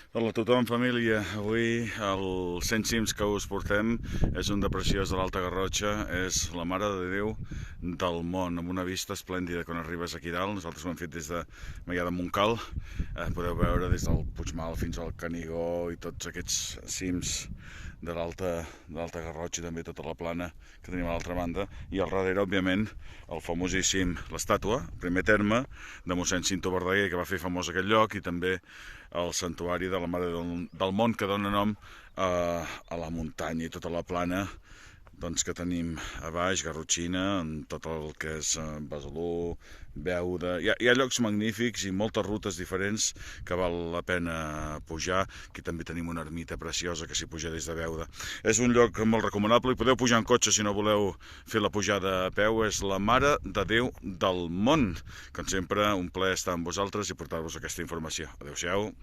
Hola a tothom, família. Avui el 100 cims que us portem és un de preciós de l'Alta Garrotxa, és la Mare de Déu del Mont, amb una vista esplèndida quan arribes aquí dalt. Nosaltres ho hem fet des de Maià de Montcal. Podeu veure des del Puigmal fins al Canigó i tots aquests cims de l'Alta Garrotxa i també tota la plana que tenim a l'altra banda. I al darrere, òbviament, el famosíssim, l'estàtua, primer terme, de mossèn Cinto Verdaguer, que va fer famós aquest lloc, i també el santuari de la Mare del Mont, que dona nom a la muntanya i tota la plana que tenim a baix, Garrotxina, amb tot el que és Besalú, Beuda. Hi ha llocs magnífics i moltes rutes diferents que val la pena pujar. Aquí també tenim una ermita preciosa que s'hi puja des de Beuda. És un lloc molt recomanable i podeu pujar en cotxe si no voleu fer la pujada a peu. És la Mare de Déu del Mont. Com sempre, un plaer estar amb vosaltres i portar-vos aquesta informació. Adéu-siau.